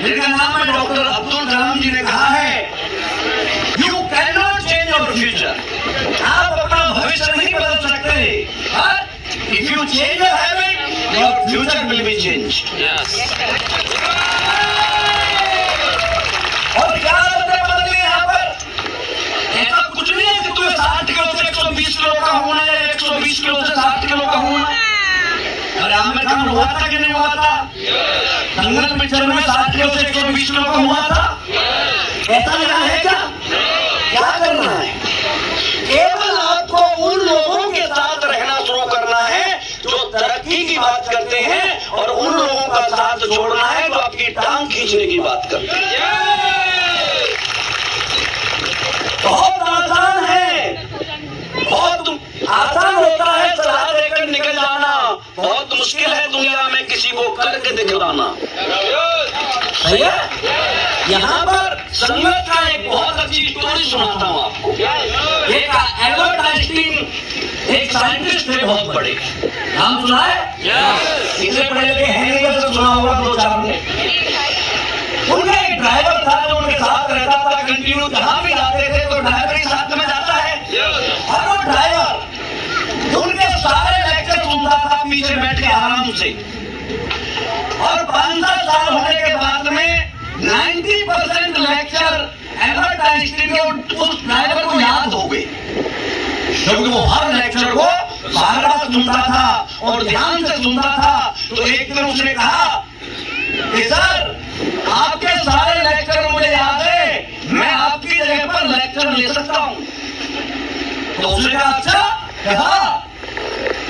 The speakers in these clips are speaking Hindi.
जिनका नाम है डॉक्टर अब्दुल कलाम जी ने कहा है, you can not change your future. आप अपना भविष्य नहीं बदल सकते, but if you change your habit, your future will be change. और क्या बदले यहाँ पर? ऐसा कुछ नहीं है कि तुम्हें 60 किलो से 120 किलो का होना है, 120 किलो से 60 किलो का होना है। अरे आमिर खान हुआ था कि नहीं हुआ था? दंगल पिक्चर में 60 किलो से 120 किलो का हुआ था। ऐसा लगा है क्या? क्या करना है? केवल आपको उन लोगों के साथ रहना शुरू करना है जो तरक्की की बात करते हैं, और उन लोगों का साथ छोड़ना है जो आपकी टांग खींचने की बात करते हैं। बहुत आसान है, बहुत आसान होता है सलाह देकर निकल जाना, बहुत मुश्किल है दुनिया में किसी को करके दिखलाना। सही है? यहाँ पर संगत का एक बहुत अच्छी स्टोरी सुनाता हूँ आपको। एक एल्बर्ट आइंस्टीन एक साइंटिस्ट थे बहुत बड़े, नाम सुना है? इससे पहले है नहीं, वैसे सुना होगा 2-4 ने। उनका एक ड्राइवर था जो उनके साथ रहता था, कंटिन्यू जहां भी जाते थे तो ड्राइवर ही साथ में जाता है। और वो ड्राइवर उनके सारे लेक्चर सुनता था पीछे बैठ के आराम से, और 5-7 साल होने के बाद में 90% लेक्चर एल्बर्ट आइंस्टीन के उस ड्राइवर को याद हो गए, क्योंकि वो हर लेक्चर को बार-बार सुनता था और ध्यान से सुनता था। तो एक दिन उसने कहा कि सर, आपके सारे लेक्चर मुझे याद है, मैं आपकी जगह पर लेक्चर ले सकता हूं। तो उसने कहा अच्छा, कहा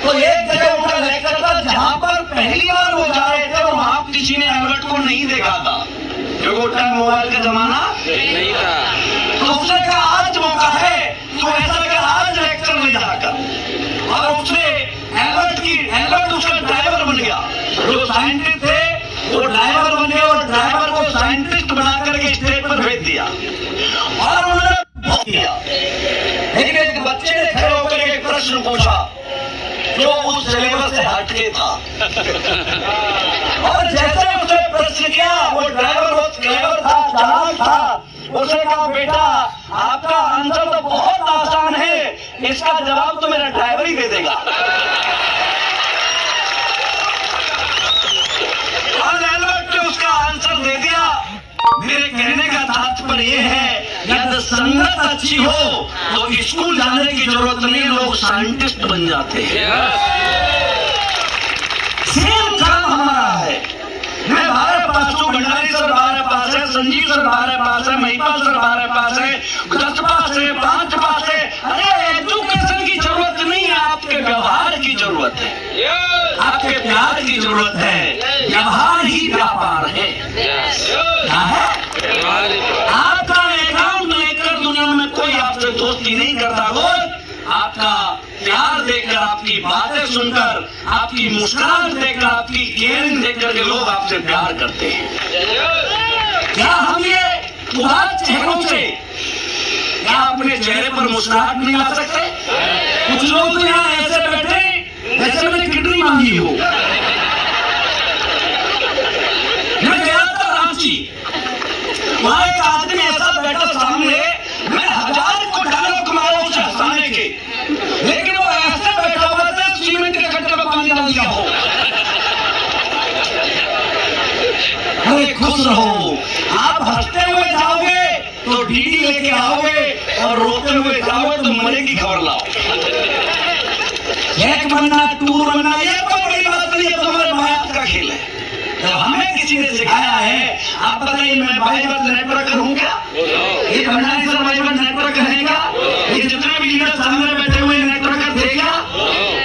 तो एक जगह उनका लेक्चर था जहां पर पहली बार वो जा रहे थे और वहां किसी ने एल्बर्ट को नहीं देखा था, क्योंकि उस टाइम मोबाइल का जमाना नहीं था। तो उसने कहा आज मौका है, तो ऐसा कर आज लेक्चर ले जाकर। और उसने एल्बर्ट उसका ड्राइवर बन गया। जो साइंटिस्ट थे वो ड्राइवर बन गए, और ड्राइवर को साइंटिस्ट बना करके स्टेज पर भेज दिया, और उन्होंने बहुत किया। लेकिन एक बच्चे ने खड़े होकर एक प्रश्न पूछा जो उस सिलेबस से हटके था। और जैसे उसने प्रश्न किया, वो ड्राइवर बहुत क्लेवर था, चालाक था। उसने कहा बेटा, आपका आंसर तो बहुत आसान है, इसका जवाब तो मेरा ड्राइवर ही दे देगा। और एल्बर्ट ने उसका आंसर दे दिया। मेरे कहने का तात्पर्य ये है, यदि संगत अच्छी हो तो स्कूल जाने की जरूरत नहीं, लोग साइंटिस्ट बन जाते हैं। सेम काम हमारा है। मैं बाहर पास हूँ, भंडारी सर बाहर पास है, संजीव सर बाहर पास है, महिपाल सर बाहर पास है, 10 पास है, 5 पास है। अरे एजुकेशन की जरूरत नहीं है, आपके व्यवहार की जरूरत है, आपके प्यार की जरूरत है। व्यवहार ही व्यापार है। क्या है? आपका अकाउंट लेकर दुनिया में कोई आपसे दोस्ती नहीं करता। रोज आपका प्यार देखकर, आपकी बातें सुनकर, आपकी मुस्कुराहट देखकर, आपकी केयरिंग देखकर के लोग आपसे प्यार करते हैं। क्या हम ये उदास चेहरों से क्या अपने चेहरे पर मुस्कुराहट नहीं ला सकते? कुछ लोग तो यहाँ ऐसे बैठे जैसे मैंने किडनी मांगी हो। मैं गया था रांची, वहां एक आदमी ऐसा बैठा सामने, मैं 1000 को डायलॉग मारा उसे हंसाने के, लेकिन वो ऐसे बैठा हुआ था सीमेंट के गड्ढे में पानी डाल दिया हो। अरे खुश रहो, आप हंसते हुए जाओगे तो डीडी लेके आओगे, और रोते हुए जाओगे तो मरे की खबर लाओ। एक बनना, टूर बनना, ये तो बड़ी बात नहीं है, तो हमारे मायात का खेल है। तो हमें किसी ने सिखाया है। आप बताइए, मैं बाईबल नेटवर्कर हूँ क्या? ये भंडारी सर बाईबल नेटवर्कर है क्या? ये जितने भी लीडर सामने बैठे हुए नेटवर्कर थे क्या?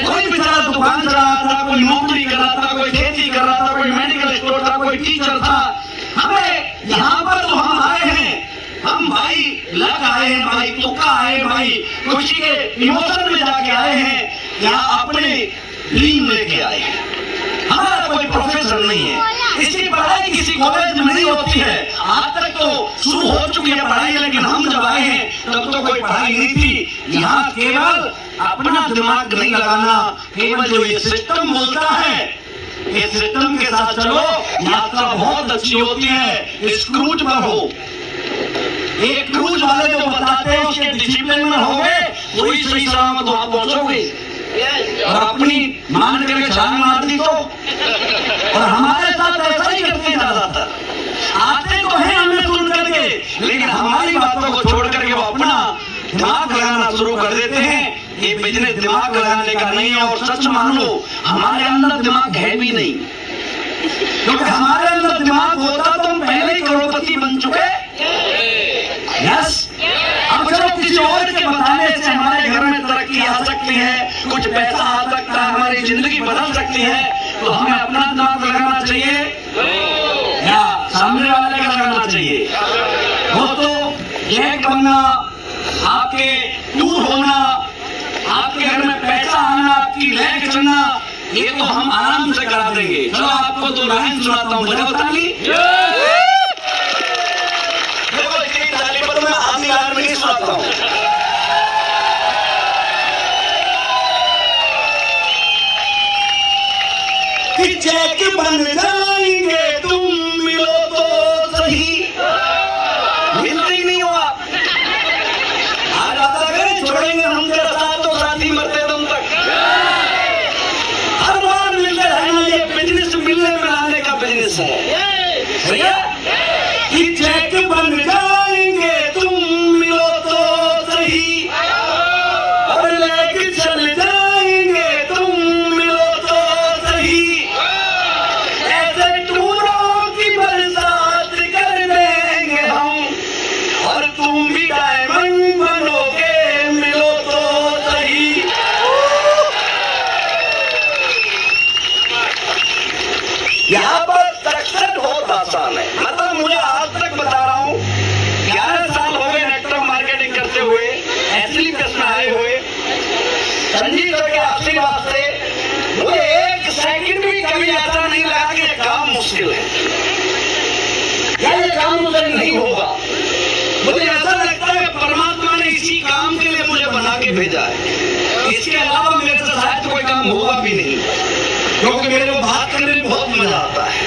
कोई बेचारा दुकान चला रहा था, कोई नौकरी कर रहा था, कोई खेती कर रहा था, कोई मेडिकल स्टोर था, कोई टीचर था। हमें यहाँ पर तो हम आए हैं, हम भाई लग आए हैं, भाई तुक्का आए हैं, भाई खुशी के इमोशन में जाके आए हैं, यहाँ अपने ड्रीम लेके आए हैं। हमारा कोई प्रोफेसर नहीं है, इसकी पढ़ाई किसी कॉलेज में नहीं होती है। आज तक तो शुरू हो चुकी है पढ़ाई, लेकिन हम जब आए हैं तब तो कोई पढ़ाई नहीं थी। यहाँ केवल अपना दिमाग नहीं लगाना, केवल जो ये सिस्टम बोलता है इस सिस्टम के साथ चलो, यात्रा बहुत अच्छी होती है। इस क्रूज पर हो, एक क्रूज वाले जो बताते हैं उसके डिसिप्लिन में होगे तो ही सही सलामत वहां पहुंचोगे। और अपनी मान करके छान मार दी तो, और हमारे साथ ऐसा ही करते हैं ज्यादातर। आते तो हैं हमें सुन करके, लेकिन हमारी बातों को छोड़ करके वो अपना दिमाग लगाना शुरू कर देते हैं। ये बिजनेस दिमाग लगाने का नहीं है। और सच मानो हमारे अंदर दिमाग है भी नहीं, क्योंकि हमारे अंदर दिमाग होता तो हम पहले ही करोड़पति बन चुके। यस, अब चलो किसी और के बताने से हमारे घर में तरक्की आ सकती है, कुछ पैसा आ सकता है, हमारी जिंदगी बदल सकती है, तो हमें अपना दिमाग लगाना चाहिए या सामने वाले का लगाना चाहिए? वो तो एक बनना, आपके टूर होना, आपके घर में पैसा आना, आपकी लैंग चलना, ये तो हम आराम से करा देंगे। चलो आपको तो लाइन सुनाता हूँ, बजाओ ताली। देखो इतनी ताली पर मैं आधी लाइन में नहीं सुनाता हूँ। कि चेक बन जाएंगे तुम मिलो तो सही, मिलते ही नहीं हो आप। आज आप छोड़ेंगे हम तेरा साथ तो साथी मरते दम तक। हर बार मिलते रहना, ये बिजनेस मिलने में आने का बिजनेस है। सही है कि चेक बन जाएंगे तुम मिलो तो सही, और लेके चल जाएंगे तुम मिलो तो सही। ऐसे टूरों की बरसात कर देंगे हम, और तुम भी डायमंड बनोगे मिलो तो सही। यहाँ पर सक्सेस बहुत आसान है। मतलब मुझे आज तक बता रहा हूँ, 11 साल हो गए नेटवर्क मार्केटिंग करते हुए, एसलीपीएस में आए हुए, संजीव सर के आशीर्वाद से मुझे एक सेकंड भी कभी ऐसा नहीं लगा कि ये काम मुश्किल है या ये काम मुझे नहीं होगा। मुझे ऐसा लगता है परमात्मा ने इसी काम के लिए मुझे बना के भेजा है। इसके अलावा मेरे से शायद कोई काम होगा भी नहीं, क्योंकि मेरे को बात करने में बहुत मजा आता है।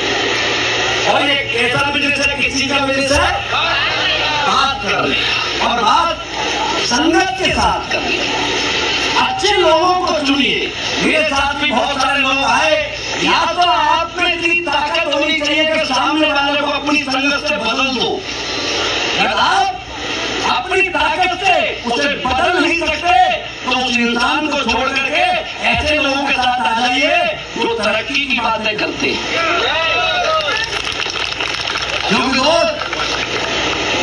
और ये कैसा बिजनेस है, किसी का बिजनेस है, बात करने, और बात संगत के साथ करनी। अच्छे लोगों को चुनिए। मेरे साथ भी बहुत सारे लोग आए। या तो आप में इतनी ताकत होनी चाहिए कि सामने वाले को अपनी संगत से बदल दो। अगर आप अपनी ताकत से उसे बदल नहीं सकते तो उस इंसान को छोड़ करके ऐसे लोगों के साथ आ जाइए जो तरक्की की बातें करते हैं। क्योंकि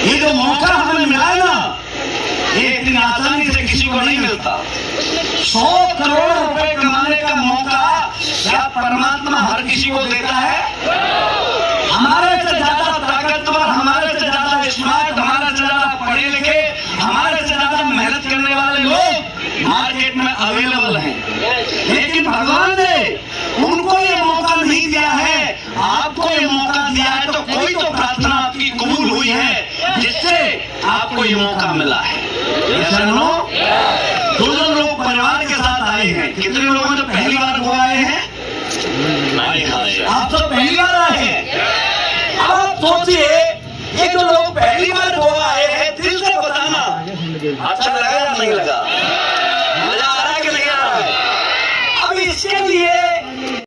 ये जो मौका हमें मिला है ना, ये इतनी आसानी से किसी को नहीं मिलता। 100 करोड़ रुपए कमाने का मौका क्या परमात्मा हर किसी को देता है? हमारे से ज्यादा ताकतवर, हमारे से ज्यादा स्मार्ट, हमारे से ज्यादा पढ़े लिखे, हमारे से ज्यादा मेहनत करने वाले लोग मार्केट में अवेलेबल हैं, लेकिन भगवान ने उनको ये मौका नहीं दिया है। आपको ये मौका दिया है तो कोई तो प्रार्थना आपकी कबूल हुई है जिससे आपको ये मौका मिला है। दो लोग परिवार के साथ आए हैं। कितने लोगों ने पहली बार को आए हैं? आप तो पहली बार आए हैं। अब आप सोचिए, ये जो लोग पहली बार को आए हैं, दिल से बताना अच्छा लगा या नहीं लगा?